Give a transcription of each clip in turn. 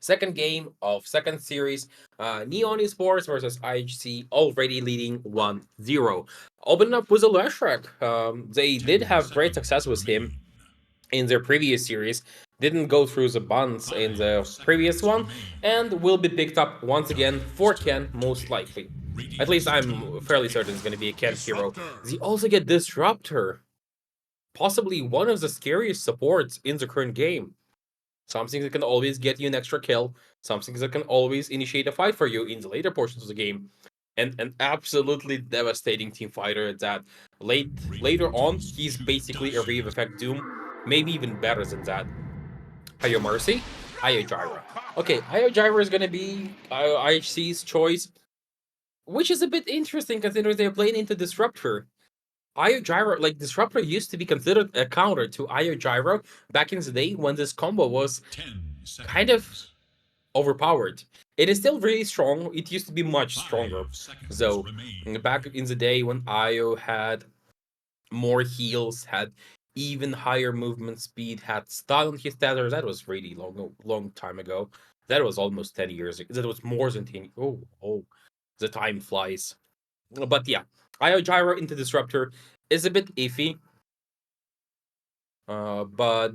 second game of second series. Neon Esports versus IHC, already leading 1-0. Opening up with a Leshrac. They did 10 have great seconds success with him remain. in their previous series, didn't go through the buns in 5 the previous seconds one, remain. and will be picked up once again for Dominating Ken, most take. likely. At least Radiant's I'm turn to fairly certain it's hit. going to be a Ken hero. Disruptor. They also get Disruptor, possibly one of the scariest supports in the current game. Something that can always get you an extra kill, something that can always initiate a fight for you in the later portions of the game, and an absolutely devastating team fighter that later Radiant on is he's too basically a Reave dashing. effect Doom, maybe even better than that. Io Mercy, Io Gyra. Okay, Io Gyra is gonna be IHC's choice, which is a bit interesting considering they're playing into Disruptor. Io Gyro, like Disruptor, used to be considered a counter to Io Gyro back in the day when this combo was 10 kind of seconds. overpowered. It is still really strong. It used to be much 5 stronger. seconds So remain. back in the day when Io had more heals, had even higher movement speed, had stun on his tether, that was really long time ago. That was almost 10 years ago. That was more than 10. Oh, the time flies. But yeah, Io Gyro into Disruptor is a bit iffy, but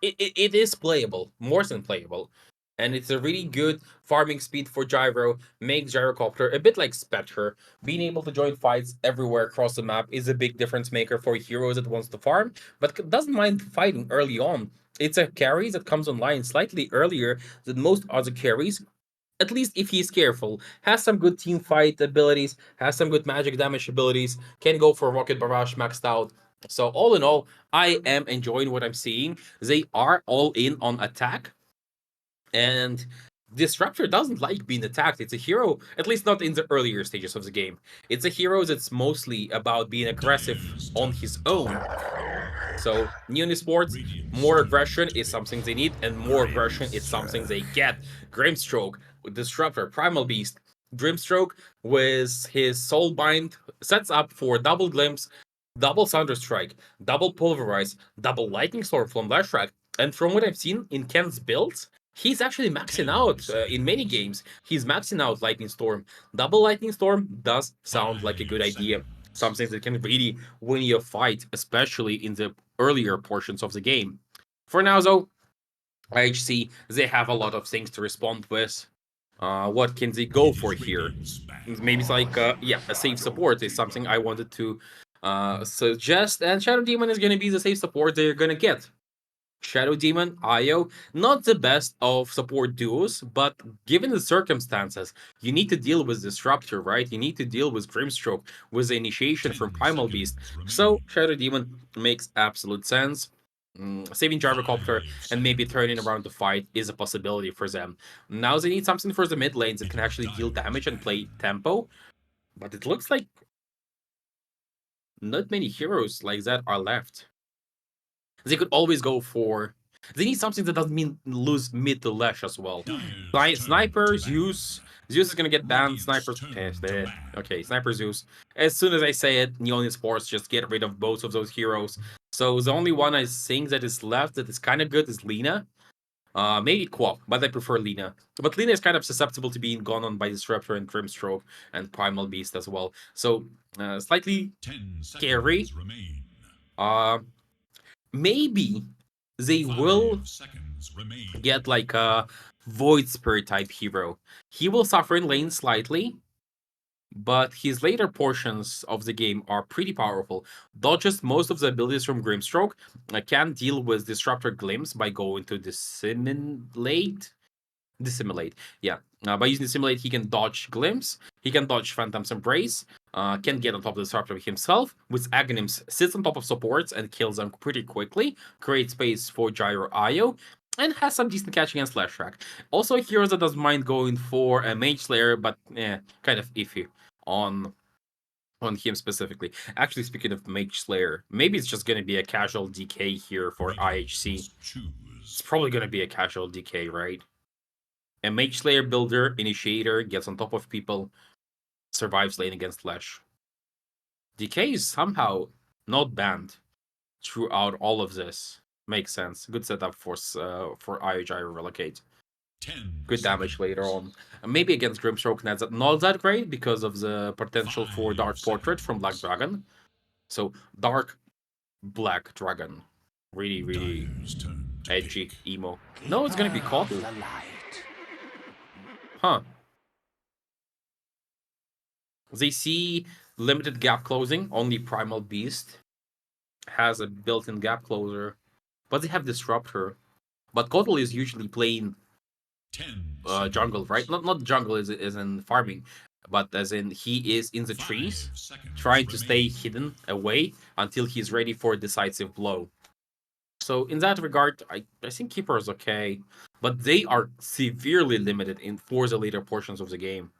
it is playable, more than playable. And it's a really good farming speed for Gyro, makes Gyrocopter a bit like Spectre. Being able to join fights everywhere across the map is a big difference maker for heroes that wants to farm, but doesn't mind fighting early on. It's a carry that comes online slightly earlier than most other carries, at least if he's careful, has some good team fight abilities, has some good magic damage abilities, can go for Rocket Barrage maxed out. So all in all, I am enjoying what I'm seeing. They are all in on attack, and Disruptor doesn't like being attacked. It's a hero, at least not in the earlier stages of the game. It's a hero that's mostly about being aggressive Dire's on top his own. tower. So Neon Sports, Radiant's more turret aggression is plating something they need, and will more fall aggression is something soon. they get. Grimstroke with Disruptor, Primal Beast. Grimstroke with his Soulbind sets up for double Glimpse, double Thunderstrike, double Pulverize, double Lightning Storm from Lashrak. And from what I've seen in Ken's builds, he's actually maxing 10 out in many seconds. games. He's maxing out Lightning Storm. Double Lightning Storm does sound like a good 5 idea. seconds. Something that can really win you a fight, especially in the earlier portions of the game. For now, though, IHC, they have a lot of things to respond with. What can they go It for is here? Radiant's battle. Maybe it's like, yeah, a safe support is something I wanted to suggest, and Shadow Demon is going to be the safe support they're going to get. Shadow Demon, Io, not the best of support duos, but given the circumstances, you need to deal with Disruptor, right? You need to deal with Grimstroke, with the initiation 10 from Primal Beast. seconds So, remain. Shadow Demon makes absolute sense. Saving Gyrocopter 5 and maybe turning seconds. around the fight is a possibility for them. Now they need something for the mid lanes that It can is actually deal Dire's damage and battle. play tempo, but it looks like not many heroes like that are left. They could always go for. They need something that doesn't mean lose mid to Lash as well. Dire's turn Sniper, to ban. Zeus. Zeus is gonna get banned. Radiant's Sniper. turn to ban. Okay, Sniper Zeus. As soon as I say it, Neon Sports just get rid of both of those heroes. So the only one I think that is left that is kind of good is Lina. Maybe Quap, but I prefer Lina. But Lina is kind of susceptible to being gone on by Disruptor and Grimstroke and Primal Beast as well. So slightly 10 scary. seconds remain. Uh, Maybe they will 5 seconds remain. get like a Void Spirit type hero. He will suffer in lane slightly, but his later portions of the game are pretty powerful. Dodges most of the abilities from Grimstroke, can deal with Disruptor Glimpse by going to Dissimulate. Yeah. By using Dissimulate, he can dodge Glimpse, he can dodge Phantom's Embrace, can get on top of the Disruptor himself. With Aghanims, sits on top of supports and kills them pretty quickly, creates space for Gyro Io, and has some decent catch against Lashrak. Also, a hero that doesn't mind going for a Mage Slayer, but kind of iffy on him specifically. Actually, speaking of Mage Slayer, maybe it's just gonna be a casual DK here for Radiant IHC. must It's choose. probably gonna be a casual DK, right? A Mage Slayer builder, initiator, gets on top of people, survives lane against Flash. DK is somehow not banned throughout all of this. Makes sense. Good setup for IOGI relocate. 10 good damage later seconds. on. And maybe against Grimstroke, that's not that great because of the potential for 5 Dark Portrait from Black seconds. Dragon. So Dark Black Dragon, really, really Dyer's turn to edgy, pick. emo. No, it's gonna be Coddle. Huh. They see limited gap closing, only Primal Beast has a built-in gap closer, but they have Disruptor. But Coddle is usually playing 10 jungle, right? seconds. Not jungle is in farming, but as in he is in the 5 trees, seconds trying to stay remain. hidden away until he's ready for a decisive blow. So in that regard, I think Keeper is okay, but they are severely limited in for the later portions of the game.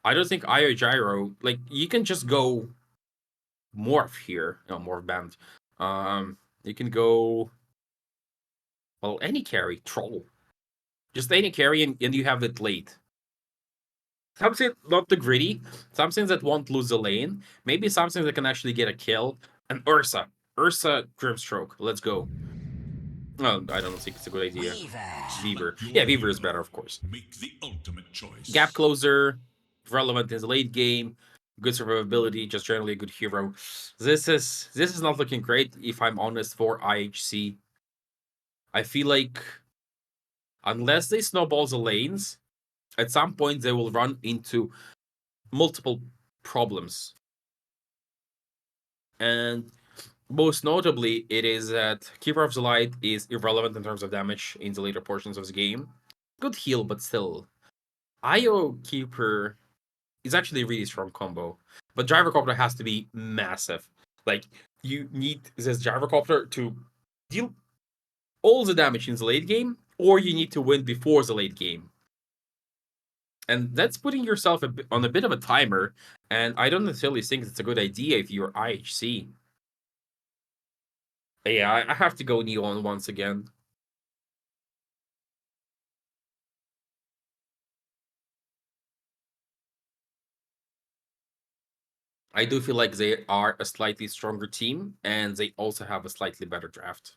I don't think Io Gyro, like you can just go morph here, no morph band. You can go well any carry troll, just any carry and you have it late. Something not too greedy, something that won't lose the lane, maybe something that can actually get a kill. And Ursa Grimstroke, let's go. Well, I don't think it's a good idea. Beaver, Select yeah, your Beaver is hero. better, of course. Make the ultimate Gap choice. closer, relevant in the late game, good survivability, just generally a good hero. This is not looking great if I'm honest for IHC. I feel like unless they snowball the lanes, at some point they will run into multiple problems. And most notably, it is that Keeper of the Light is irrelevant in terms of damage in the later portions of the game. Good heal, but still. IO Keeper is actually a really strong combo. But Gyrocopter has to be massive. Like, you need this Gyrocopter to deal all the damage in the late game, or you need to win before the late game. And that's putting yourself on a bit of a timer, and I don't necessarily think it's a good idea if you're IHC. Yeah, I have to go Neon once again. I do feel like they are a slightly stronger team, and they also have a slightly better draft.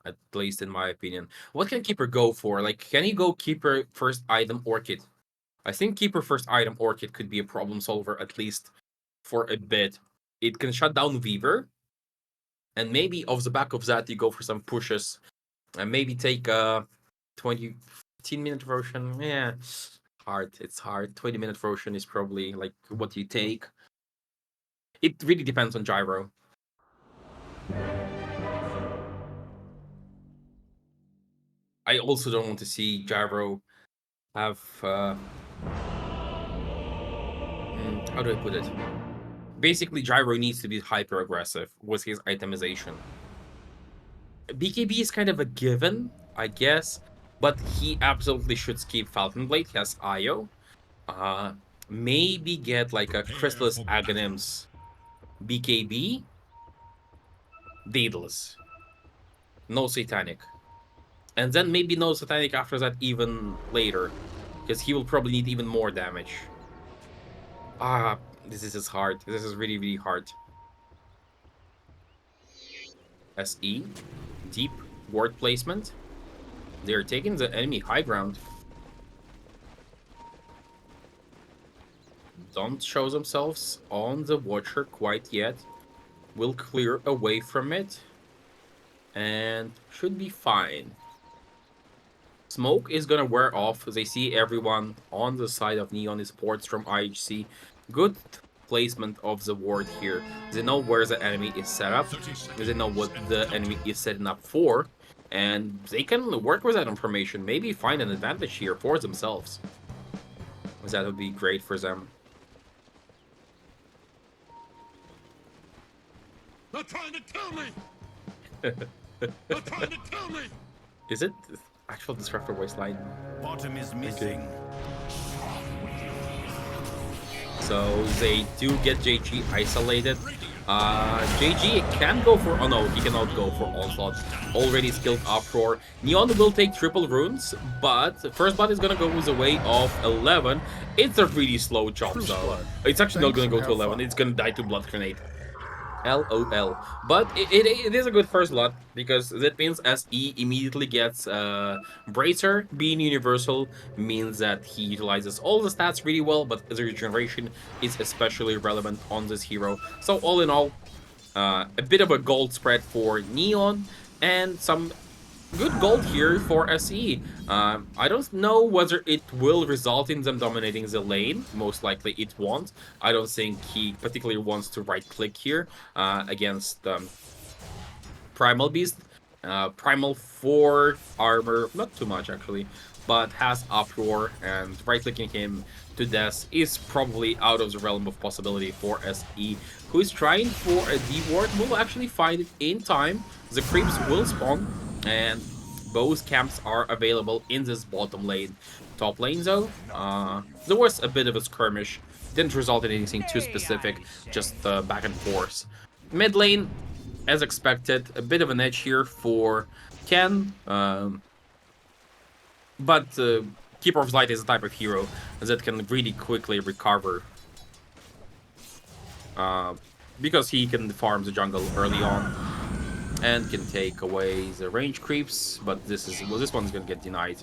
At least in my opinion. What can Keeper go for? Like, can he go Keeper first item Orchid? I think Keeper first item Orchid could be a problem solver, at least for a bit. It can shut down Weaver, and maybe off the back of that, you go for some pushes, and maybe take a 20, 15-minute version. Yeah, hard. It's hard. 20-minute version is probably like what you take. It really depends on Gyro. I also don't want to see Gyro have how do I put it? Basically, Gyro needs to be hyper aggressive with his itemization. BKB is kind of a given, I guess, but he absolutely should skip Falcon Blade. He has IO. Uh, maybe get like a Prepare Chrysalis for battle. Aghanim's BKB. Daedalus. No Satanic. And then maybe no Satanic after that even later. Because he will probably need even more damage. This is hard. This is really, really hard. SE. Deep ward placement. They're taking the enemy high ground. Don't show themselves on the Watcher quite yet. Will clear away from it. And should be fine. Smoke is gonna wear off. They see everyone on the side of Neon Esports from IHC. Good placement of the ward here. They know where the enemy is set up. 30 They know seconds what and the counting. enemy is setting up for. And they can work with that information. Maybe find an advantage here for themselves. That would be great for them. They're trying to kill me! They're trying to kill me! Is it actual Disruptor waistline? Bottom is missing. So they do get JG isolated. JG can go for... Oh no, he cannot go for Onslaught. Already skilled Uproar. Neon will take triple runes, but first blood is gonna go with the way of 11. It's a really slow jump, though. It's actually not gonna go to 11. It's gonna die to Blood Grenade. LOL. But it is a good first lot because that means SE immediately gets Bracer. Being universal means that he utilizes all the stats really well, but the regeneration is especially relevant on this hero. So all in all, a bit of a gold spread for Neon and some good gold here for SE. I don't know whether it will result in them dominating the lane. Most likely it won't. I don't think he particularly wants to right-click here against Primal Beast. Primal 4 armor, not too much actually, but has Uproar, and right-clicking him to death is probably out of the realm of possibility for SE, who is trying for a D-ward, will actually find it in time. The creeps will spawn, and both camps are available in this bottom lane. Top lane though, there was a bit of a skirmish, didn't result in anything too specific, just back and forth. Mid lane, as expected, a bit of an edge here for Ken, but Keeper of Light is a type of hero that can really quickly recover because he can farm the jungle early on and can take away the range creeps, but this one's gonna get denied.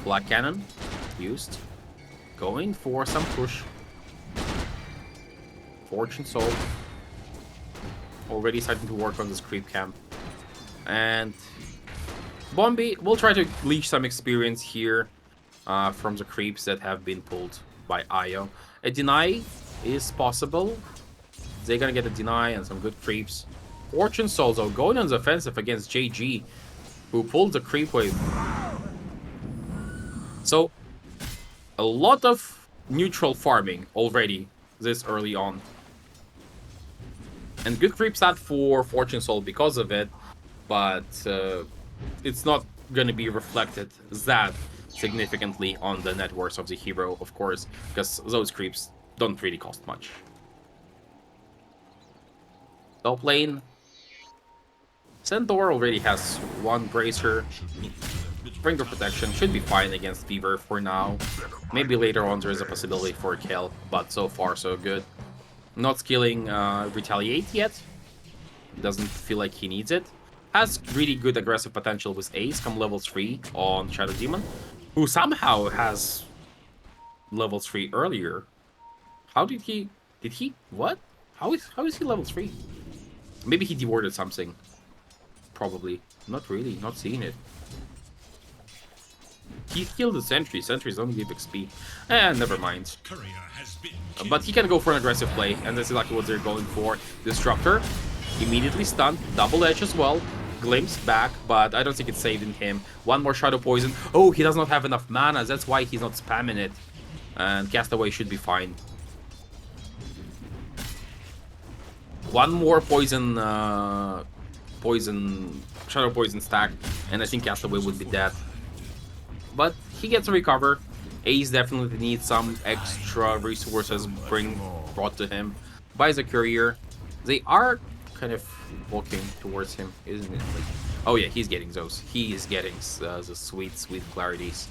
Black Cannon used, going for some push. Fortune Soul already starting to work on this creep camp, and Bombi will try to leech some experience here from the creeps that have been pulled by Io. A deny is possible. They're gonna get a deny and some good creeps. Fortune Soul though going on the offensive against JG, who pulled the creep wave. So a lot of neutral farming already this early on. And good creep stat for Fortune Soul because of it, but it's not going to be reflected that significantly on the net worth of the hero, of course, because those creeps don't really cost much. Top lane, Centaur already has one Bracer. Ring of Protection should be fine against Fever for now. Maybe later on there is a possibility for a kill, but so far so good. Not skilling Retaliate yet. Doesn't feel like he needs it. Has really good aggressive potential with Ace come level 3 on Shadow Demon, who somehow has level 3 earlier. How did he... What? How is he level 3? Maybe he dewarded something. Probably. Not really. Not seeing it. He killed the Sentry. Sentries don't give XP. Never mind. But he can go for an aggressive play, and that's exactly what they're going for. Disruptor, immediately stunned. Double Edge as well. Glimpse back, but I don't think it's saving him. One more Shadow Poison. Oh, he does not have enough mana. That's why he's not spamming it. And Castaway should be fine. One more poison, Shadow Poison stack, and I think Castaway would be dead. But he gets a recover. Ace definitely needs some extra resources brought to him by the courier. They are kind of walking towards him, isn't it? Like, oh yeah, he's getting those. He is getting the sweet clarities.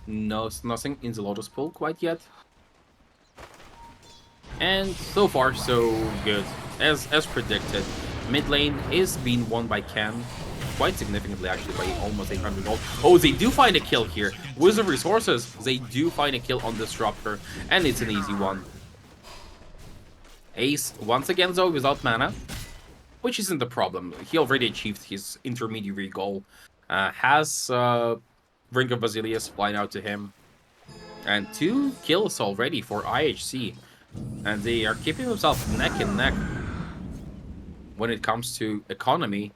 No, nothing in the Lotus Pool quite yet. And so far, so good. As predicted, mid lane is being won by Ken. Quite significantly, actually, by almost 800 gold. Oh, they do find a kill here. With the resources, they do find a kill on Disruptor, and it's an easy one. Ace, once again, though, without mana, which isn't the problem. He already achieved his intermediary goal. Has Ring of Basilius flying out to him. And 2 kills already for IHC. And they are keeping themselves neck and neck when it comes to economy.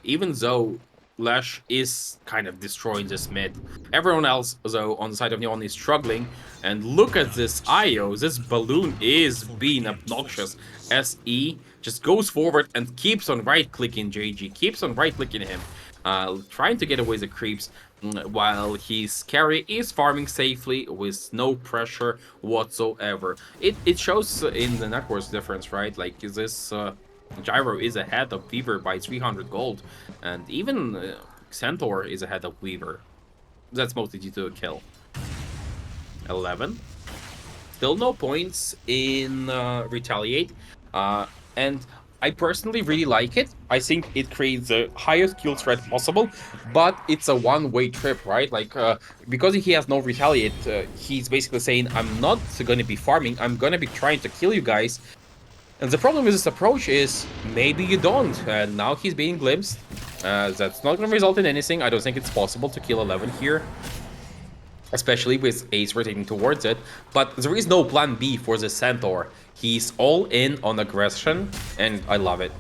Even though Lash is kind of destroying this mid. Everyone else, though, on the side of Neon is struggling. And look at this IO. This balloon is being obnoxious. SE just goes forward and keeps on right-clicking JG. Keeps on right-clicking him. Trying to get away the creeps. While his carry is farming safely with no pressure whatsoever. It shows in the net worth difference, right? Like, this... Gyro is ahead of Weaver by 300 gold, and even Centaur is ahead of Weaver. That's mostly due to a kill. 11. Still no points in Retaliate. And I personally really like it. I think it creates the highest kill threat possible, but it's a one-way trip, right? Like, because he has no Retaliate, he's basically saying, I'm not going to be farming, I'm going to be trying to kill you guys. And the problem with this approach is, maybe you don't, and now he's being glimpsed. That's not going to result in anything. I don't think it's possible to kill 11 here, especially with Ace rotating towards it, but there is no plan B for the Centaur. He's all in on aggression, and I love it.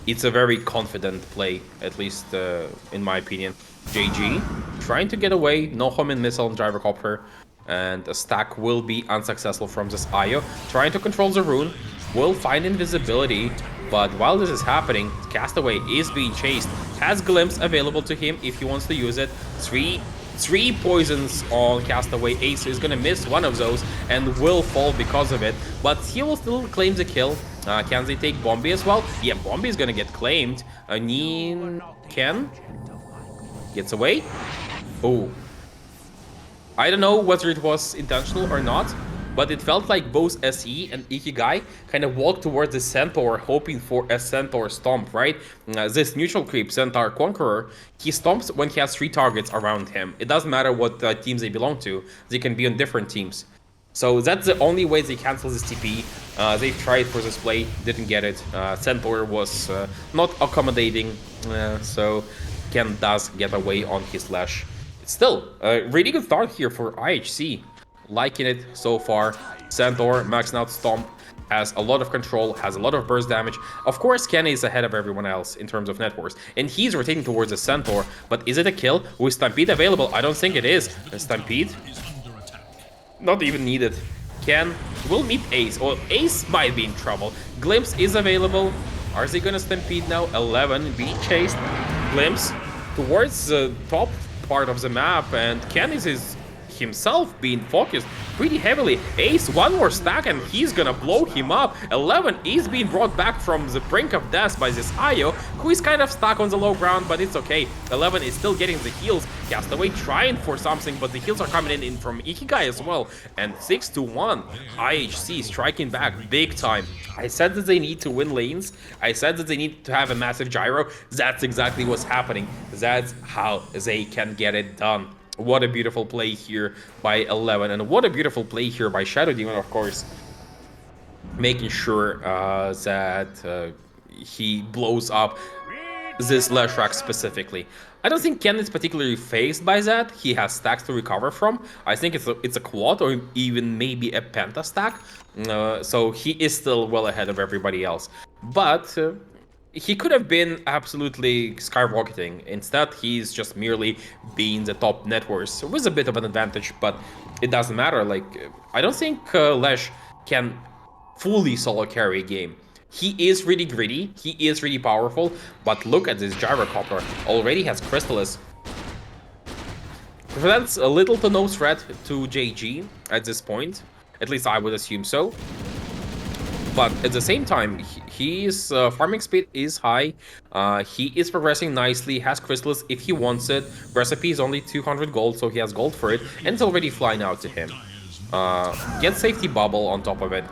It's a very confident play, at least in my opinion. JG trying to get away, no homing missile and gyrocopter, and a stack will be unsuccessful from this Io. Trying to control the rune, will find invisibility, but while this is happening, Castaway is being chased, has Glimpse available to him if he wants to use it. Three poisons on Castaway. Ace is gonna miss one of those and will fall because of it, but he will still claim the kill. Can they take Bombi as well? Yeah, Bombi is gonna get claimed. Neen Ken gets away. Oh, I don't know whether it was intentional or not, but it felt like both SE and Ikigai kind of walked towards the Centaur, hoping for a Centaur stomp, right? This neutral creep, Centaur Conqueror, he stomps when he has 3 targets around him. It doesn't matter what teams they belong to, they can be on different teams. So that's the only way they cancel this TP. They've tried for this play, didn't get it. Centaur was not accommodating, so Ken does get away on his Lash. Still, a really good start here for IHC. Liking it so far. Centaur, maxing out Stomp, has a lot of control, has a lot of burst damage. Of course, Ken is ahead of everyone else in terms of net worth, and he's rotating towards the Centaur, but is it a kill? With Stampede available? I don't think it is. Stampede? Not even needed. Ken will meet Ace, or Ace might be in trouble. Glimpse is available. Are they gonna Stampede now? 11 being chased. Glimpse towards the top part of the map, and Ken is himself being focused pretty heavily. Ace, one more stack and he's gonna blow him up. 11 is being brought back from the brink of death by this Io, who is kind of stuck on the low ground, but it's okay. 11 is still getting the heals. Castaway trying for something, but the heals are coming in from Ikigai as well. And 6-1, IHC striking back big time. I said that they need to win lanes. I said that they need to have a massive gyro. That's exactly what's happening. That's how they can get it done. What a beautiful play here by 11, and what a beautiful play here by Shadow Demon, of course, making sure that he blows up this Leshrac specifically. I don't think Ken is particularly phased by that. He has stacks to recover from. I think it's a quad or even maybe a penta stack, so he is still well ahead of everybody else. But he could have been absolutely skyrocketing. Instead, he's just merely being the top net worth with a bit of an advantage, but it doesn't matter. Like, I don't think Lesh can fully solo carry a game. He is really greedy, he is really powerful, but look at this gyrocopter. Already has Crystallis. That's a little to no threat to JG at this point. At least I would assume so. But at the same time, his farming speed is high, he is progressing nicely, has Crystallis if he wants it, recipe is only 200 gold, so he has gold for it, and it's already flying out to him. Get safety bubble on top of it.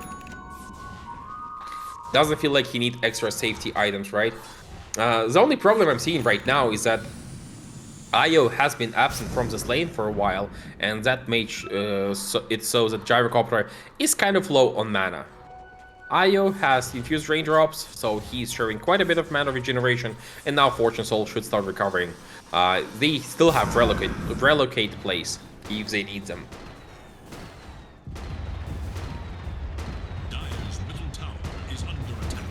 Doesn't feel like he needs extra safety items, right? The only problem I'm seeing right now is that Io has been absent from this lane for a while, and that makes it so that Gyrocopter is kind of low on mana. Io has infused raindrops, so he's sharing quite a bit of mana regeneration, and now Fortune Soul should start recovering. They still have relocate plays if they need them. Dire's middle tower is under attack.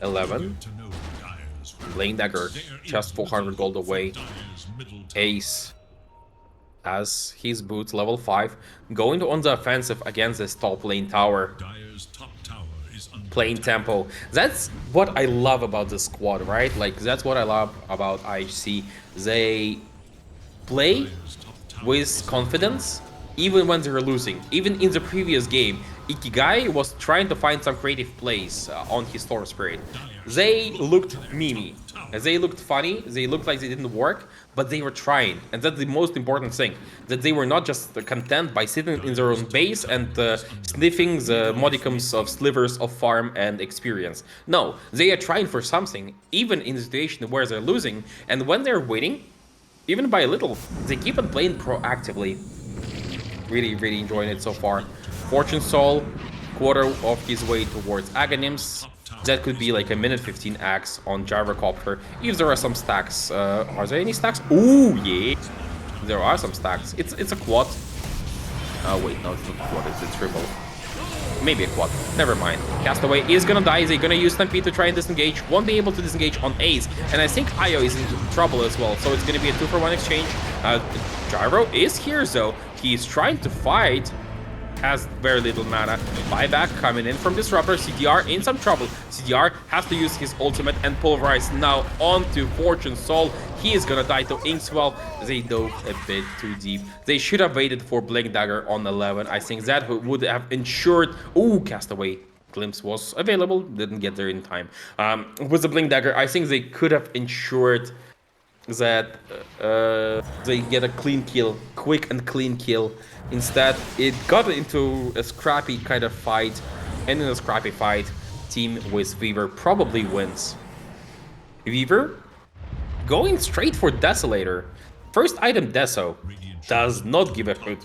11. Lane Dagger, just 400 gold away. Ace has his boots level 5, going on the offensive against this top lane tower. Playing tempo. That's what I love about the squad, right? Like, that's what I love about IHC. They play with confidence even when they're losing. Even in the previous game, Ikigai was trying to find some creative plays on his Storm Spirit. They looked memey. They looked funny. They looked like they didn't work, but they were trying. And that's the most important thing. That they were not just content by sitting in their own base and sniffing the modicums of slivers of farm and experience. No, they are trying for something, even in a situation where they're losing. And when they're winning, even by a little, they keep on playing proactively. Really, really enjoying it so far. Fortune Soul, quarter of his way towards Aghanims. That could be like a minute 15 axe on Gyrocopter. If there are some stacks. Are there any stacks? Ooh, yeah. There are some stacks. It's a quad. Oh, wait, no, it's not a quad. It's a triple. Maybe a quad. Never mind. Castaway is gonna die. They're gonna use Stampede to try and disengage. Won't be able to disengage on Ace. And I think Io is in trouble as well. So it's gonna be a 2-for-1 exchange. Gyro is here, though. He's trying to fight. Has very little mana. Buyback coming in from Disruptor. CDR in some trouble. CDR has to use his ultimate and pulverize now onto Fortune Soul. He is gonna die to Inkswell. They dove a bit too deep. They should have waited for Blink Dagger on 11. I think that would have ensured... Ooh, Castaway. Glimpse was available. Didn't get there in time. With the Blink Dagger, I think they could have ensured that they get a clean kill, quick and clean kill. Instead, it got into a scrappy kind of fight, and in a scrappy fight, team with Weaver probably wins. Weaver going straight for Desolator. First item Deso does not give a hoot.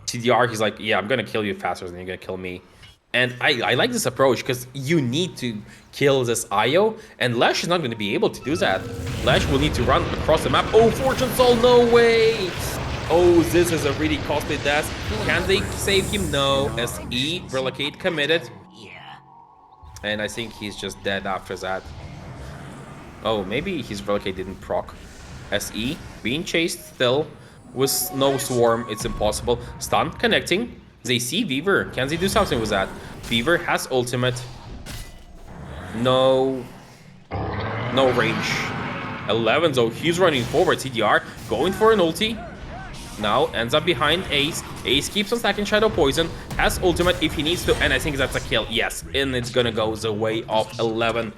CDR, he's like, yeah, I'm gonna kill you faster than you're gonna kill me. And I like this approach because you need to kill this Io, and Lash is not going to be able to do that. Lash will need to run across the map. Oh, Fortune Soul, no way! Oh, this is a really costly death. Can they save him? No. SE, Relocate committed. And I think he's just dead after that. Oh, maybe his Relocate didn't proc. SE, being chased still. With no Swarm, it's impossible. Stun, connecting. They see Weaver. Can they do something with that? Weaver has ultimate. No. No range. 11, though. He's running forward. CDR going for an ulti. Now ends up behind Ace. Ace keeps on stacking Shadow Poison. Has ultimate if he needs to. And I think that's a kill. Yes. And it's gonna go the way of 11.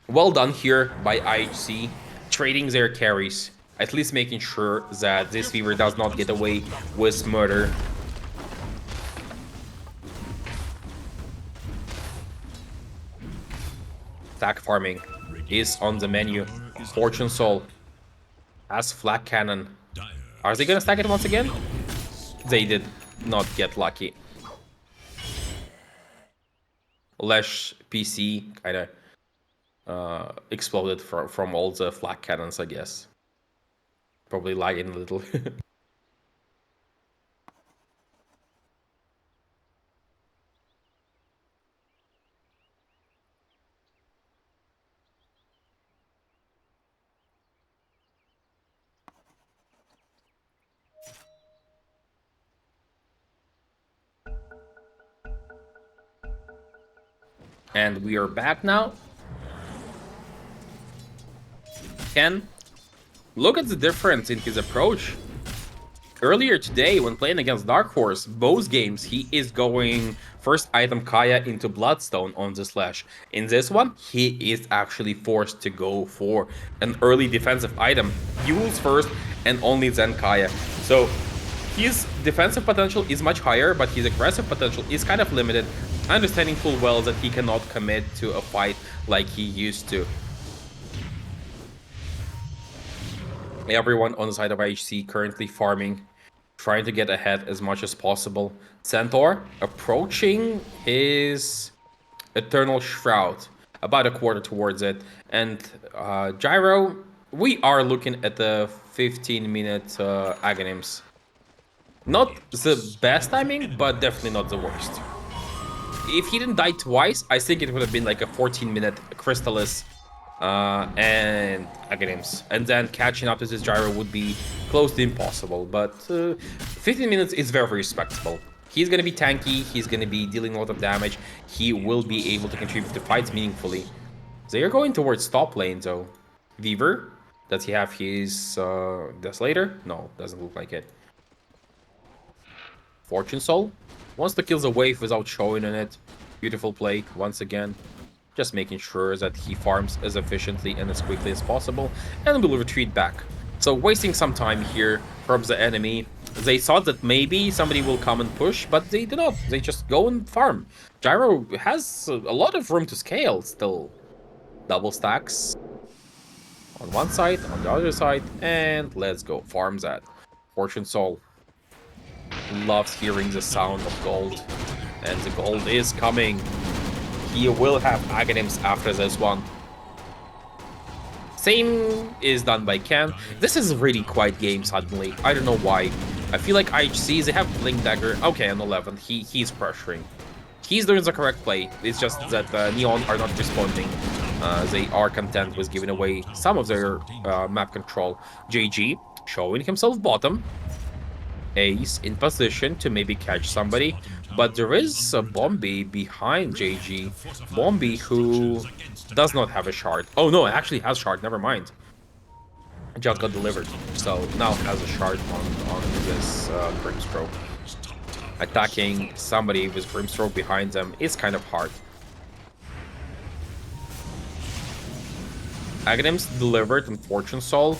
Well done here by IHC. Trading their carries. At least making sure that this Weaver does not get away with murder. Stack farming is on the menu. Fortune Soul has Flak Cannon. Are they gonna stack it once again? They did not get lucky. Lash PC kinda exploded from all the Flak Cannons, I guess. Probably lagging a little. And we are back now. Ken, look at the difference in his approach. Earlier today, when playing against Dark Horse, both games, he is going first item Kaya into Bloodstone on the Slash. In this one, he is actually forced to go for an early defensive item. Yules first, and only then Kaya. So his defensive potential is much higher, but his aggressive potential is kind of limited, understanding full well that he cannot commit to a fight like he used to. Everyone on the side of IHC currently farming, trying to get ahead as much as possible. Centaur approaching his Eternal Shroud, about a quarter towards it. And Gyro, we are looking at the 15-minute Aghanims. Not the best timing, but definitely not the worst. If he didn't die twice, I think it would have been like a 14-minute Crystallis and Aghanims. And then catching up to this Gyro would be close to impossible. But 15 minutes is very, very respectable. He's going to be tanky. He's going to be dealing a lot of damage. He will be able to contribute to fights meaningfully. They are going towards top lane, though. Weaver, does he have his Desolator? No, doesn't look like it. Fortune Soul Wants to kill the wave without showing in it. Beautiful play once again. Just making sure that he farms as efficiently and as quickly as possible, and will retreat back. So wasting some time here from the enemy. They thought that maybe somebody will come and push, but they do not. They just go and farm. Gyro has a lot of room to scale still. Double stacks on one side, on the other side, and let's go. Farm that. Fortune Soul loves hearing the sound of gold, and the gold is coming. He will have Aghanims after this one. Same is done by Ken. This is a really quiet game suddenly. I don't know why. I feel like IHC, they have Blink Dagger. Okay, on 11, he's pressuring. He's doing the correct play. It's just that Neon are not responding. They are content with giving away some of their map control. JG showing himself bottom. Ace in position to maybe catch somebody, but there is a Bombi behind JG. Bombi who does not have a shard. Oh no, it actually has shard, never mind. Just got delivered, so now has a shard on this Grimstroke. Attacking somebody with Grimstroke behind them is kind of hard. Aghanims delivered on Fortune Soul.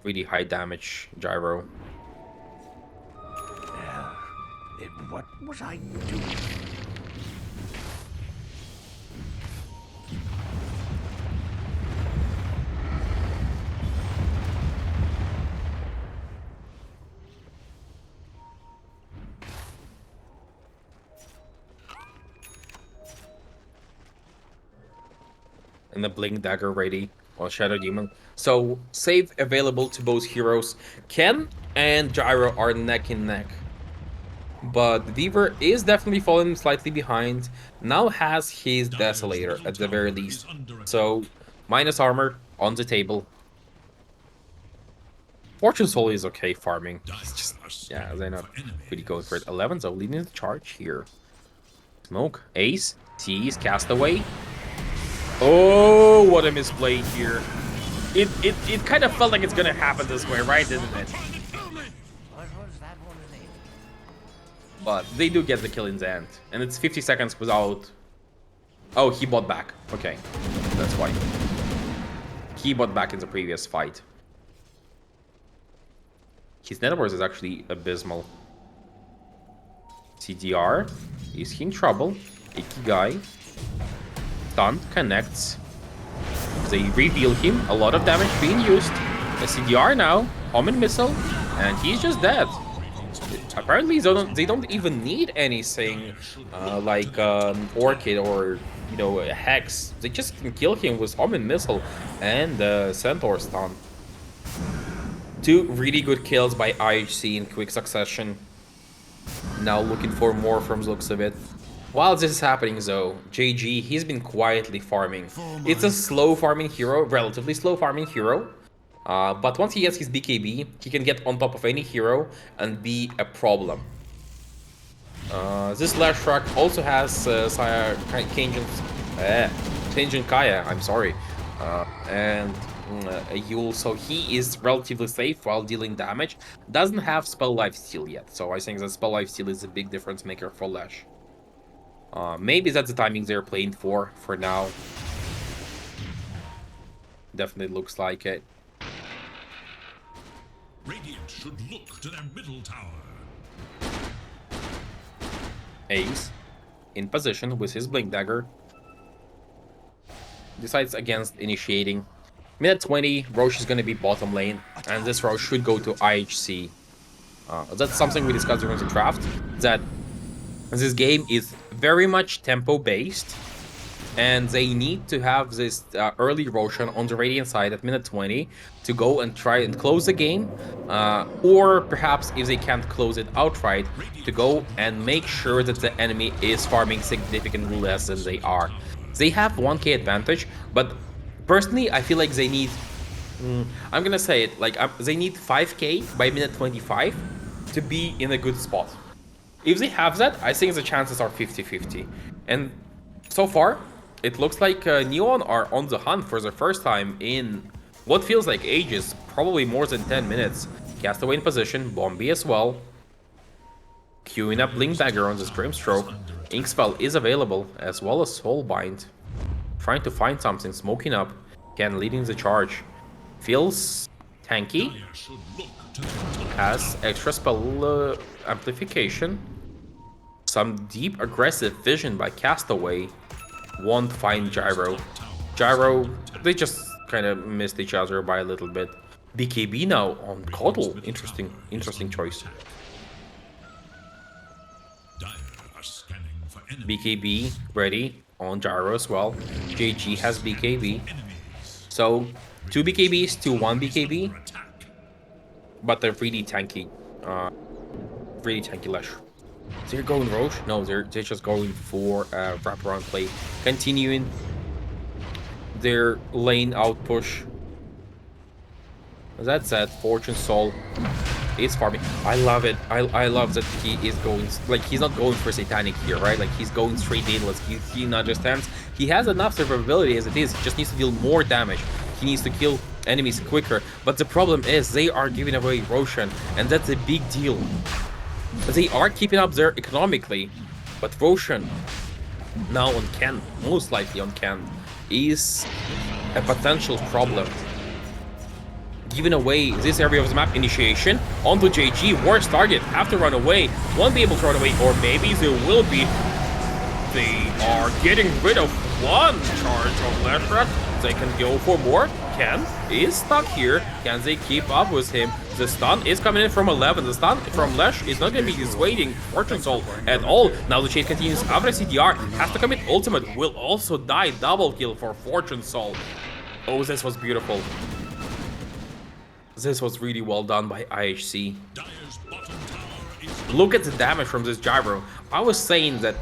Really high damage, Gyro. Then what was I doing? And the Blink Dagger ready on Shadow Demon. So, save available to both heroes. Ken and Gyro are neck and neck. But Weaver is definitely falling slightly behind. Now has his Desolator at the very least. So, minus armor on the table. Fortune Soul is okay farming. It's just, yeah, they're not really going for it. 11, so leading the charge here. Smoke, Ace, sees, Castaway. Oh, what a misplay here. It kind of felt like it's gonna happen this way, right, didn't it? But they do get the kill in the end. And it's 50 seconds without... Oh, he bought back. Okay, that's why. He bought back in the previous fight. His net worth is actually abysmal. CDR. Is he in trouble? Ikigai. Stunt connects. They reveal him. A lot of damage being used. A CDR now. Homing missile. And he's just dead. Apparently they don't even need anything like Orchid or, you know, a Hex. They just can kill him with Homing missile and Centaur stun. Two really good kills by IHC in quick succession. Now looking for more from the looks of it. While this is happening though, JG, he's been quietly farming. It's a slow farming hero, relatively slow farming hero. But once he gets his BKB, he can get on top of any hero and be a problem. This Lash Truck also has Kangen Kaya, I'm sorry. And a Yule, so he is relatively safe while dealing damage. Doesn't have Spell Life Steal yet, so I think that Spell Life Steal is a big difference maker for Lash. Maybe that's the timing they're playing for now. Definitely looks like it. Radiant should look to their middle tower. Ace in position with his Blink Dagger. Decides against initiating. Minute 20, Roche is going to be bottom lane, and this Roche should go to IHC. That's something we discussed during the draft, that this game is very much tempo-based, and they need to have this early Roshan on the Radiant side at minute 20 to go and try and close the game, or perhaps if they can't close it outright, to go and make sure that the enemy is farming significantly less than they are. They have 1k advantage, but personally, I feel like they need... I'm gonna say it, like, they need 5k by minute 25 to be in a good spot. If they have that, I think the chances are 50-50. And so far, it looks like Neon are on the hunt for the first time in what feels like ages, probably more than 10 minutes. Castaway in position, Bombi as well. Queuing up Blink Dagger on the Screamstroke. Ink Spell is available, as well as Soulbind. Trying to find something, smoking up. Ken leading the charge. Feels tanky. Has extra spell amplification. Some deep aggressive vision by Castaway. Won't find Gyro. Gyro, they just kind of missed each other by a little bit. BKB now on Coddle. Interesting choice. BKB ready on Gyro as well. JG has BKB. So 2 BKBs to 1 BKB. But they're really tanky. Really tanky Lesh. They're going Roche? No, they're just going for wraparound play. Continuing their lane out push. That said, Fortune Soul is farming. I love it. I love that he is going, like, he's not going for Satanic here, right? Like, he's going straight Daedalus. He not just stands. He has enough survivability as it is. He just needs to deal more damage. He needs to kill enemies quicker. But the problem is they are giving away Roshan, and that's a big deal. They are keeping up there economically, but Roshan now on Ken, most likely on Ken, is a potential problem. Giving away this area of the map, initiation onto JG, worst target, have to run away, won't be able to run away, or maybe they will be. They are getting rid of one charge of Leshrac. They can go for more. Ken is stuck here. Can they keep up with him? The stun is coming in from 11. The stun from Lesh is not going to be dissuading Fortune Soul at all. Now the chase continues. After CDR has to commit ultimate. Will also die. Double kill for Fortune Soul. Oh, this was beautiful. This was really well done by IHC. Look at the damage from this Gyro. I was saying that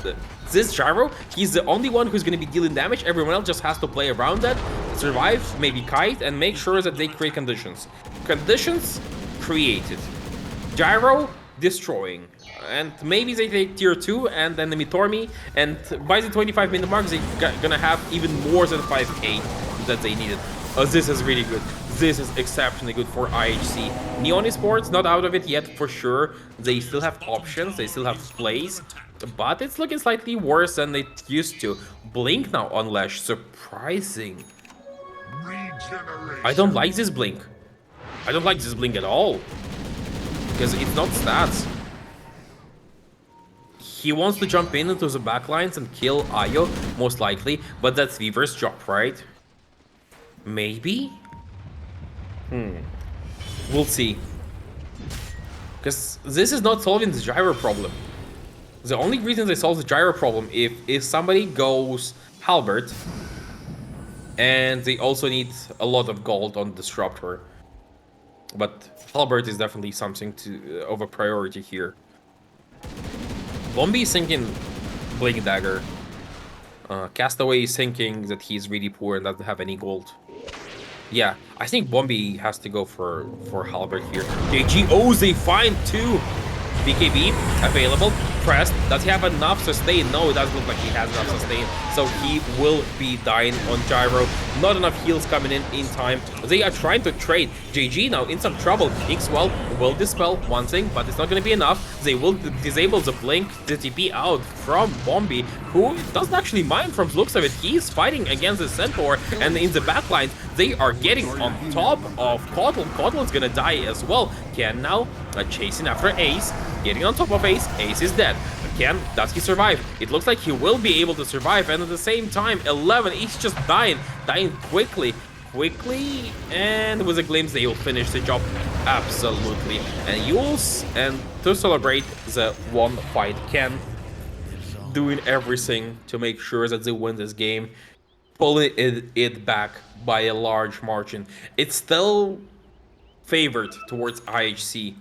this Gyro, he's the only one who's going to be dealing damage. Everyone else just has to play around that, survive, maybe kite, and make sure that they create conditions. Conditions created. Gyro destroying. And maybe they take tier 2 and then the Mitormi, and by the 25-minute mark, they're gonna have even more than 5k that they needed. This is really good. This is exceptionally good for IHC. Neon Esports, not out of it yet for sure. They still have options, they still have plays, but it's looking slightly worse than it used to. Blink now on Lash, surprising. I don't like this Blink. I don't like this Blink at all. Because it's not stats. He wants to jump into the backlines and kill Ayo, most likely, but that's Weaver's job, right? Maybe? We'll see. Because this is not solving the Gyro problem. The only reason they solve the Gyro problem if somebody goes Halberd and they also need a lot of gold on Disruptor. But Halberd is definitely something of a priority here. Bombi is thinking Blink Dagger. Castaway is thinking that he's really poor and doesn't have any gold. Yeah, I think Bombi has to go for Halberd here. JG, oh, they find 2. BKB available, pressed. Does he have enough sustain? No, it doesn't look like he has enough sustain. So he will be dying on Gyro. Not enough heals coming in time. They are trying to trade. JG now in some trouble. Inkswell will dispel one thing, but it's not going to be enough. They will disable the blink, the TP out from Bombi, who doesn't actually mind from the looks of it. He's fighting against the Centaur, and in the backline, they are getting on top of Coddle. Coddle is going to die as well. Ken now chasing after Ace. Getting on top of Ace. Ace is dead. Ken, does he survive? It looks like he will be able to survive, and at the same time, 11, he's just dying quickly, and with a glimpse, they will finish the job. Absolutely. And Yules, and to celebrate the one fight, Ken doing everything to make sure that they win this game, pulling it back by a large margin. It's still favored towards IHC.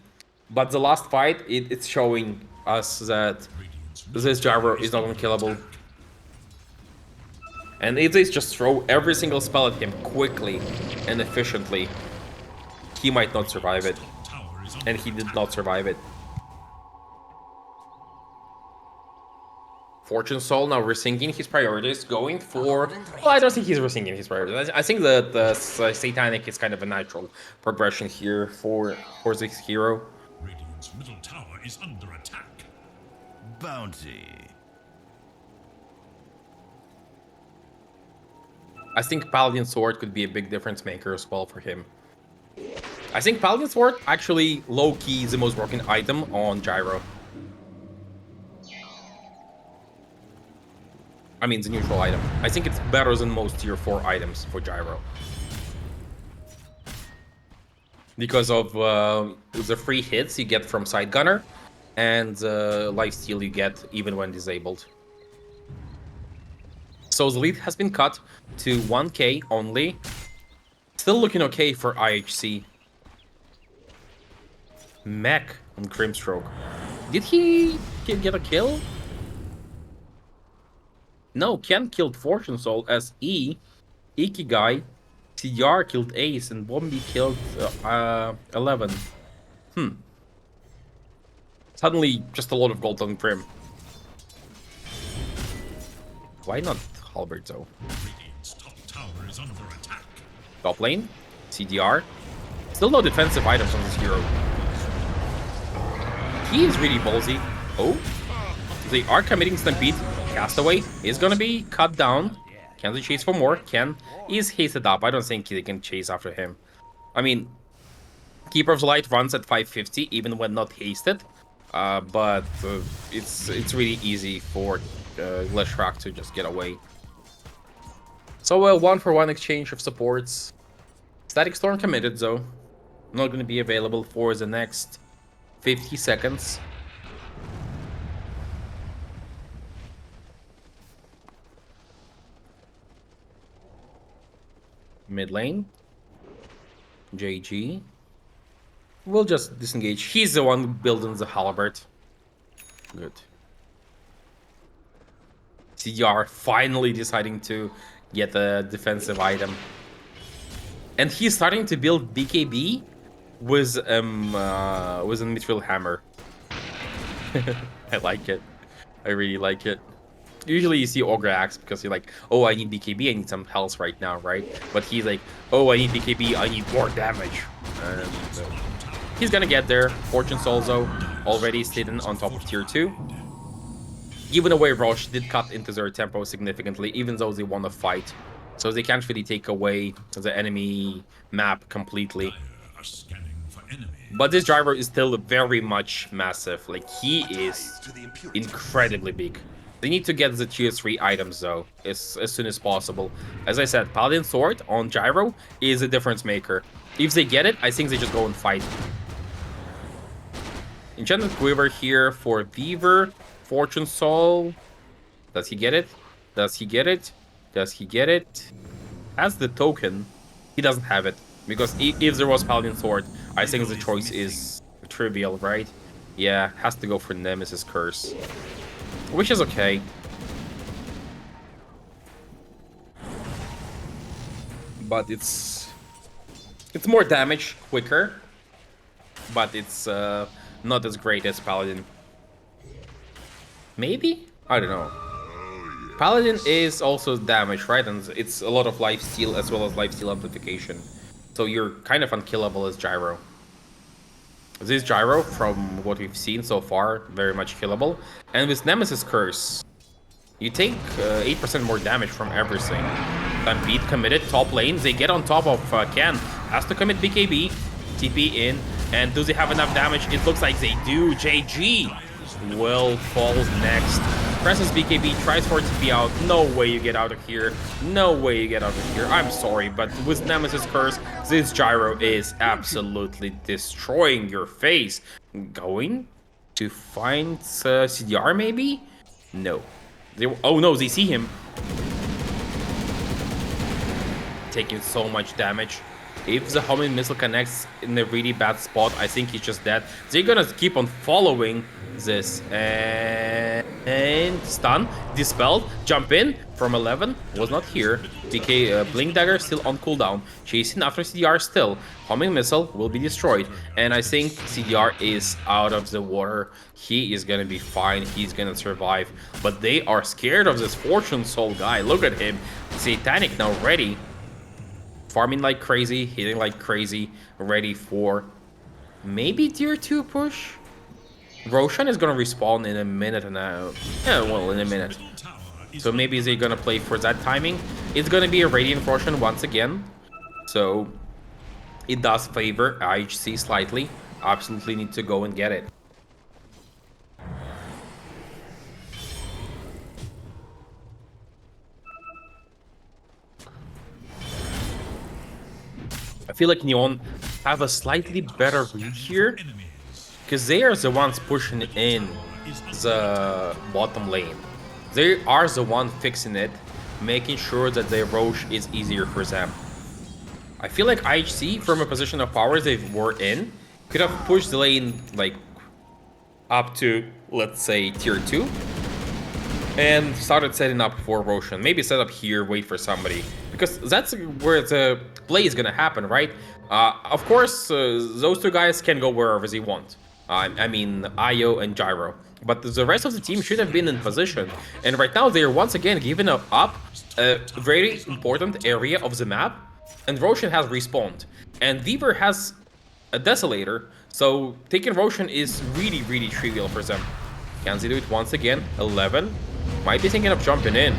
But the last fight, it's showing us that this Gyro is not unkillable. And if they just throw every single spell at him quickly and efficiently, he might not survive it. And he did not survive it. Fortune Soul now rethinking his priorities, going for... Well, I don't think he's rethinking his priorities. I think that the Satanic is kind of a natural progression here for this hero. Radiant's middle tower is under attack. Bounty. I think Paladin Sword could be a big difference maker as well for him. I think Paladin Sword actually low-key is the most broken item on Gyro. I mean, the neutral item. I think it's better than most tier 4 items for Gyro. Because of the free hits you get from Side Gunner and lifesteal you get even when disabled. So the lead has been cut to 1k only. Still looking okay for IHC. Mech on Grimstroke. Did he get a kill? No, Ken killed Fortune Soul as Ikigai, CR killed Ace, and Bombi killed 11. Suddenly, just a lot of gold on Grim. Why not Halberd though? Radiant's top tower is under attack. Top lane, CDR. Still no defensive items on this hero. He is really ballsy. Oh, they are committing Stampede. Castaway is gonna be cut down. Can they chase for more? Ken is hasted up. I don't think they can chase after him. I mean, Keeper of the Light runs at 550 even when not hasted. But it's really easy for Leshrac to just get away. So a 1-for-1 exchange of supports. Static Storm committed though. Not gonna be available for the next 50 seconds. Mid lane. JG. We'll just disengage. He's the one building the halberd. Good. CDR finally deciding to get a defensive item. And he's starting to build BKB with a Mithril Hammer. I like it. I really like it. Usually you see Ogre Axe because you're like, oh, I need BKB, I need some health right now, right? But he's like, oh, I need BKB, I need more damage. And he's gonna get there. Fortune Soul though, already sitting on top of tier 2. Giving away Roche did cut into their tempo significantly, even though they won a fight. So they can't really take away the enemy map completely. Are scanning for enemies. But this driver is still very much massive. Like, he is incredibly big. They need to get the tier 3 items though, as soon as possible. As I said, Paladin Sword on Gyro is a difference maker. If they get it, I think they just go and fight. Enchanted Quiver here for Weaver. Fortune Soul. Does he get it? Does he get it? Does he get it? Has the token. He doesn't have it. Because if there was Paladin Sword, I think the choice is trivial, right? Yeah, has to go for Nemesis Curse. Which is okay. But it's more damage, quicker. But it's not as great as Paladin. Maybe? I don't know. Paladin is also damage, right? And it's a lot of life steal as well as life steal amplification. So you're kind of unkillable as Gyro. This Gyro, from what we've seen so far, very much killable. And with Nemesis Curse, you take 8% more damage from everything. Stampede committed, top lane. They get on top of Ken. Has to commit BKB. TP in. And do they have enough damage? It looks like they do. JG will fall next. Presses BKB, tries for TP out. No way you get out of here. No way you get out of here. I'm sorry, but with Nemesis Curse, this Gyro is absolutely destroying your face. Going to find CDR maybe? No. Oh no, they see him. Taking so much damage. If the homing missile connects in a really bad spot, I think he's just dead. They're gonna keep on following this. And in, stun, dispelled, jump in from 11, was not here. DK Blink Dagger still on cooldown, chasing after CDR still. Homing Missile will be destroyed, and I think CDR is out of the water. He is gonna be fine, he's gonna survive, but they are scared of this Fortune Soul guy. Look at him, Satanic now ready. Farming like crazy, hitting like crazy, ready for maybe tier 2 push? Roshan is gonna respawn in a minute and a... Yeah, well, in a minute. So maybe they're gonna play for that timing. It's gonna be a Radiant Roshan once again. So it does favor IHC slightly. Absolutely need to go and get it. I feel like Neon have a slightly better read here, because they are the ones pushing in the bottom lane. They are the one fixing it, making sure that the Roche is easier for them. I feel like IHC, from a position of power they were in, could have pushed the lane like up to, let's say, tier 2, and started setting up for Roshan. Maybe set up here, wait for somebody, because that's where the play is gonna happen, right? Of course, those two guys can go wherever they want. I mean, Io and Gyro. But the rest of the team should have been in position. And right now, they're once again giving up a very important area of the map. And Roshan has respawned. And Weaver has a Desolator. So taking Roshan is really, really trivial for them. Can they do it once again? 11. Might be thinking of jumping in.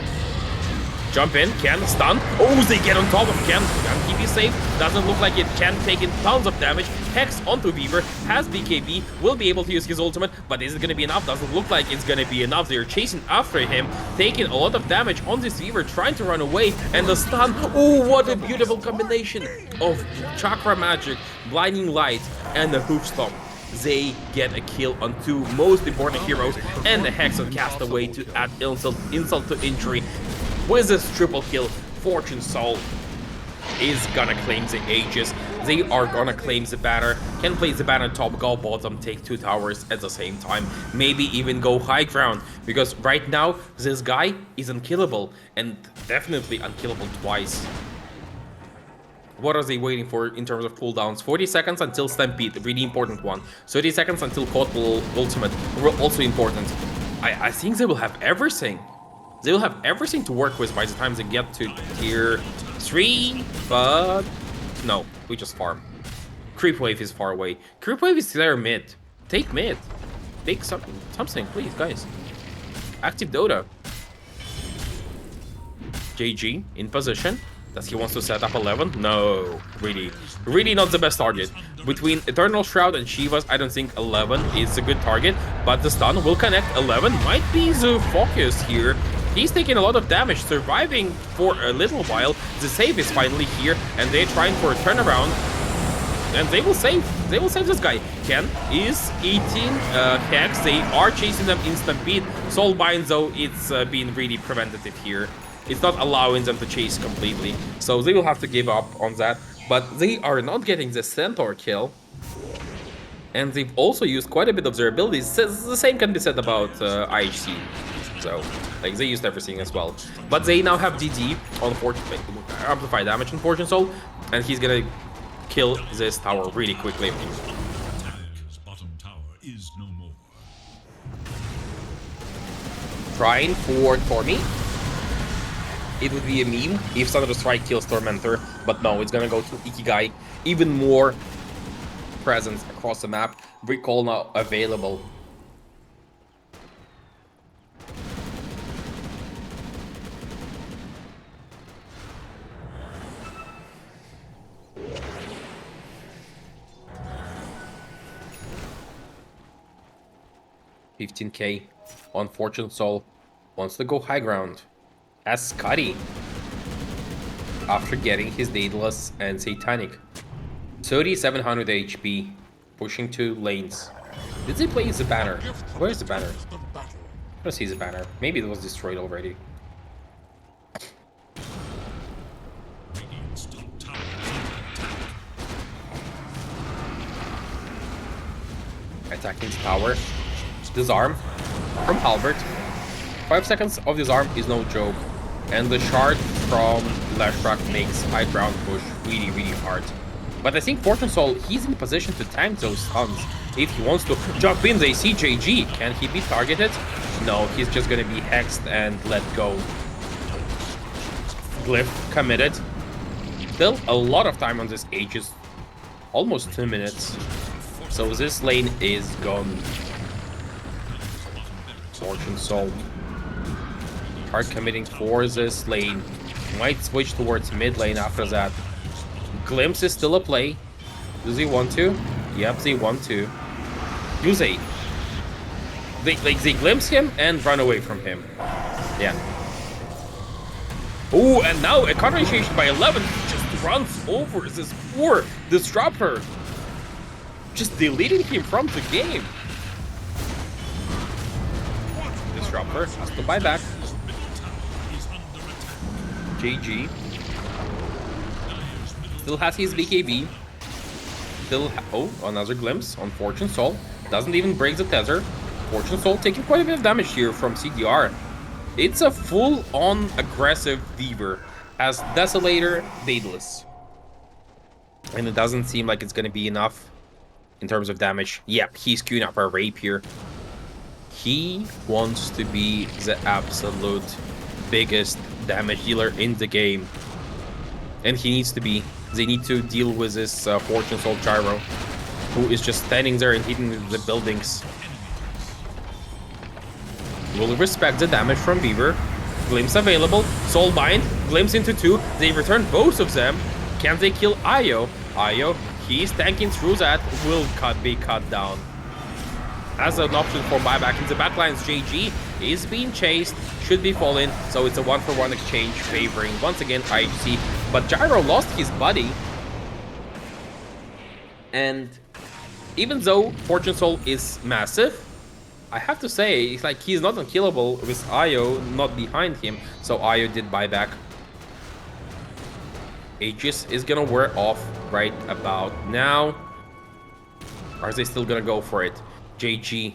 Jump in, Ken, stun. Oh, they get on top of Ken. Can keep you safe. Doesn't look like it can take in tons of damage. Hex onto Weaver, has BKB, will be able to use his ultimate, but is it gonna be enough? Doesn't look like it's gonna be enough. They're chasing after him, taking a lot of damage on this Weaver, trying to run away, and the stun. Oh, what a beautiful combination of Chakra Magic, Blinding Light, and the Hoof Stomp. They get a kill on two most important heroes, and the Hex on Castaway to add insult to injury. With this triple kill, Fortune Soul is gonna claim the Aegis. They are gonna claim the banner, can place the banner top, go bottom, take 2 towers at the same time, maybe even go high ground, because right now this guy is unkillable, and definitely unkillable twice. What are they waiting for in terms of cooldowns? 40 seconds until Stampede, really important one. 30 seconds until Caught Ultimate, also important. I think they will have everything. They will have everything to work with by the time they get to tier 3, but no, we just farm. Creep Wave is far away. Creep Wave is there mid. Take mid. Take something, please, guys. Active Dota. JG in position. Does he wants to set up 11? No, really not the best target. Between Eternal Shroud and Shiva's, I don't think 11 is a good target, but the stun will connect. 11 might be the focus here. He's taking a lot of damage, surviving for a little while. The save is finally here, and they're trying for a turnaround. And they will save this guy. Ken is eating Hex. They are chasing them in Stampede. Soulbind, though, it's being really preventative here. It's not allowing them to chase completely. So they will have to give up on that. But they are not getting the Centaur kill. And they've also used quite a bit of their abilities. The same can be said about IHC. So, like, they used everything as well. But they now have DD on Amplify damage on Fortune Soul, and he's gonna kill this tower really quickly. Bottom tower is no more. Trying for Tormy. It would be a meme if Thunder Strike kills Tormentor, but no, it's gonna go to Ikigai. Even more presence across the map. Recall now available. $15K on Fortune Soul. Wants to go high ground. As Scotty. After getting his Daedalus and Satanic. 3700 HP. Pushing 2 lanes. Did they place the banner? Where is the banner? I don't see the banner. Maybe it was destroyed already. Attacking the tower. Disarm from Halbert. 5 seconds of this arm is no joke. And the shard from Lashrak makes high ground push really, really hard. But I think Fortune Soul, he's in position to tank those stuns. If he wants to jump in, they see JG. Can he be targeted? No, he's just gonna be hexed and let go. Glyph committed. Still a lot of time on this Aegis. Almost 2 minutes. So this lane is gone. Fortune Soul. Hard committing for this lane. Might switch towards mid lane after that. Glimpse is still a play. Does he want to? Yep, they want to. Do they? They glimpse him and run away from him. Yeah. Oh, and now a counter initiation by 11 just runs over this poor Disruptor. Just deleting him from the game. Disruptor has to buy back. JG. Still has his BKB. Oh, another glimpse on Fortune Soul. Doesn't even break the tether. Fortune Soul taking quite a bit of damage here from CDR. It's a full-on aggressive Weaver. Has Desolator, Daedalus. And it doesn't seem like it's going to be enough in terms of damage. Yep, he's queuing up a Rapier. He wants to be the absolute biggest damage dealer in the game. And he needs to be. They need to deal with this Fortune Soul Gyro, who is just standing there and hitting the buildings. Will respect the damage from Beaver. Glimpse available. Soulbind. Glimpse into 2. They return both of them. Can they kill Io? Io, he's tanking through that. Will be cut down. As an option for buyback in the backlines, JG is being chased. Should be falling. So it's a 1-for-1 exchange favoring once again IHC. But Gyro lost his buddy. And even though Fortune Soul is massive, I have to say, it's like he's not unkillable with Io not behind him. So Io did buyback. Aegis is gonna wear off right about now. Are they still gonna go for it? JG,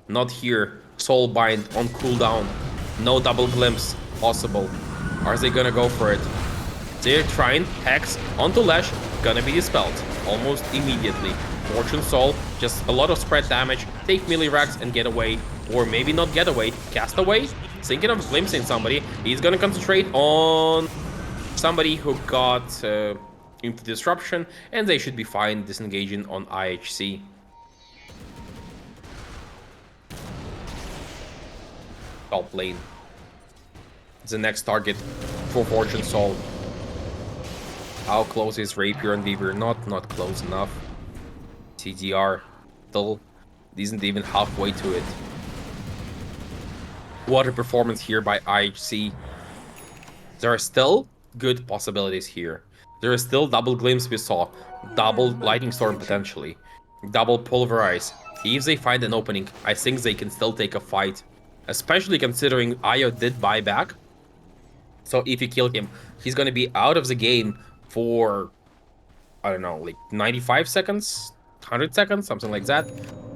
not here. Soulbind on cooldown. No double glimpse possible. Are they gonna go for it? They're trying. Hex onto Lash. Gonna be dispelled almost immediately. Fortune Soul, just a lot of spread damage. Take melee racks and get away. Or maybe not get away. Cast away. Thinking of glimpsing somebody. He's gonna concentrate on somebody who got into disruption. And they should be fine disengaging on IHC. Top lane. The next target for Fortune Soul. How close is Rapier and Weaver? Not close enough. CDR still isn't even halfway to it. What a performance here by IHC. There are still good possibilities here. There is still double glimpse we saw. Double lightning storm potentially. Double pulverize. If they find an opening, I think they can still take a fight. Especially considering Io did buy back. So if you kill him, he's gonna be out of the game for, I don't know, like 95 seconds? 100 seconds? Something like that.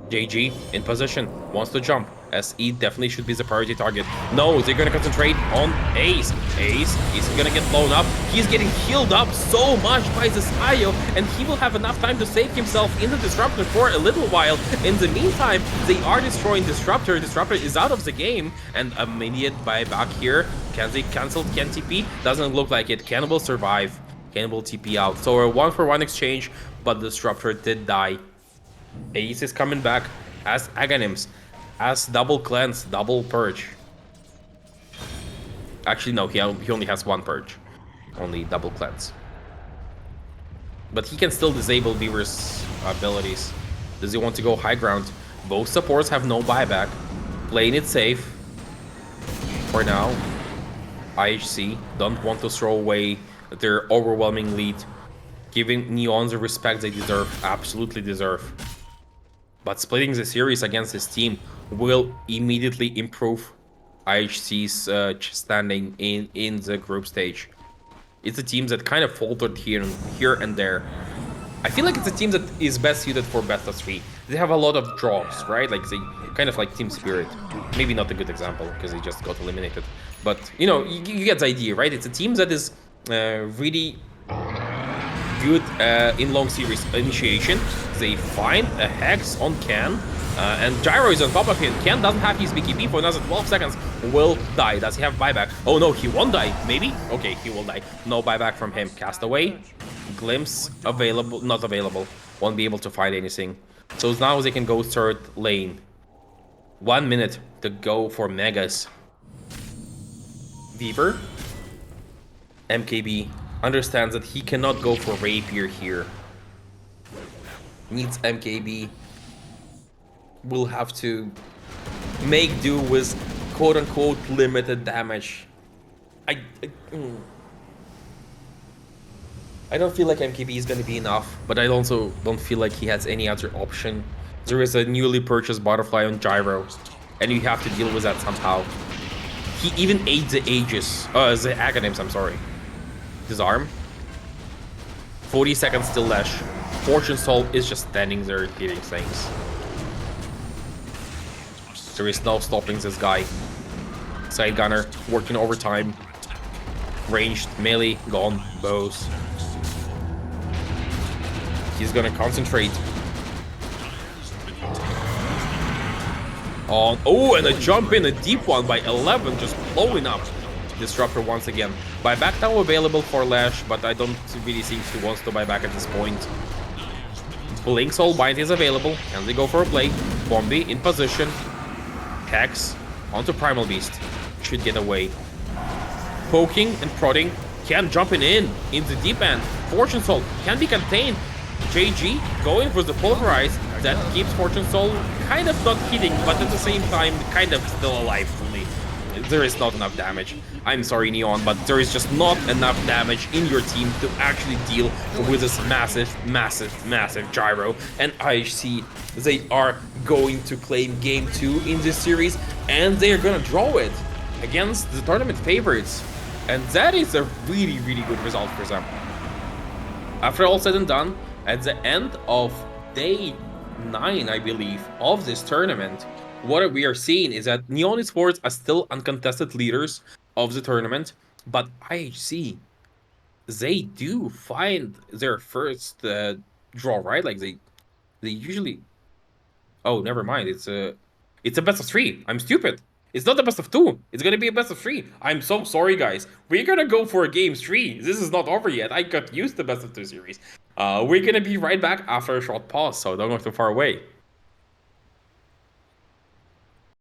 JG in position, wants to jump. SE definitely should be the priority target. No, they're gonna concentrate on Ace. Ace is gonna get blown up. He's getting healed up so much by this Io, and he will have enough time to save himself in the Disruptor for a little while. In the meantime, they are destroying Disruptor. Disruptor is out of the game, and immediate buyback here. Can they cancel? Can TP? Doesn't look like it. Cannibal survive. Cannibal TP out. So a 1-for-1 exchange, but Disruptor did die. Ace is coming back as Aghanims, as double cleanse, double purge. Actually, no, he only has 1 purge, only double cleanse. But he can still disable Beaver's abilities. Does he want to go high ground? Both supports have no buyback. Playing it safe for now. IHC don't want to throw away their overwhelming lead, giving Neon the respect they deserve, absolutely deserve. But splitting the series against this team will immediately improve IHC's standing in the group stage. It's a team that kind of faltered here and there. I feel like it's a team that is best suited for best of 3. They have a lot of draws, right? Like they kind of like Team Spirit. Maybe not a good example because they just got eliminated. But you know, you get the idea, right? It's a team that is really good in long series initiation. They find a Hex on Ken. And Gyro is on top of him. Ken doesn't have his BKB for another 12 seconds. Will die. Does he have buyback? Oh no, he won't die. Maybe? Okay, he will die. No buyback from him. Castaway. Glimpse available. Not available. Won't be able to find anything. So now they can go third lane. 1 minute to go for Megas. Weaver. MKB understands that he cannot go for Rapier here. Needs MKB. Will have to make do with quote-unquote limited damage. I don't feel like MKB is gonna be enough, but I also don't feel like he has any other option. There is a newly purchased butterfly on Gyro, and you have to deal with that somehow. He even ate the Aegis, the Aghanim's, I'm sorry. Disarm. 40 seconds till Lash. Fortune Soul is just standing there hitting things. There is no stopping this guy. Side gunner working overtime. Ranged, melee, gone, bows. He's gonna concentrate on... Oh, and a jump in, a deep one by 11, just blowing up. Disruptor once again. Buyback now available for Lash, but I don't really think he wants to buy back at this point. Blink Soul Bind is available. Can they go for a play? Bombi in position. Hex onto Primal Beast. Should get away. Poking and prodding. Can jumping in the deep end. Fortune Soul can be contained. JG going for the Pulverize. That keeps Fortune Soul kind of not hitting, but at the same time kind of still alive fully. There is not enough damage. I'm sorry, Neon, but there is just not enough damage in your team to actually deal with this massive Gyro. And I see they are going to claim game 2 in this series, and they are gonna draw it against the tournament favorites. And that is a really good result for them. After all said and done, at the end of day 9, I believe, of this tournament, what we are seeing is that Neon Esports are still uncontested leaders of the tournament, but IHC, they do find their first draw, right? Like they usually... Oh, never mind. It's a best of 3. I'm stupid. It's not a best of 2. It's gonna be a best of 3. I'm so sorry, guys. We're gonna go for game 3. This is not over yet. I got used to best of 2 series. We're gonna be right back after a short pause, so don't go too far away.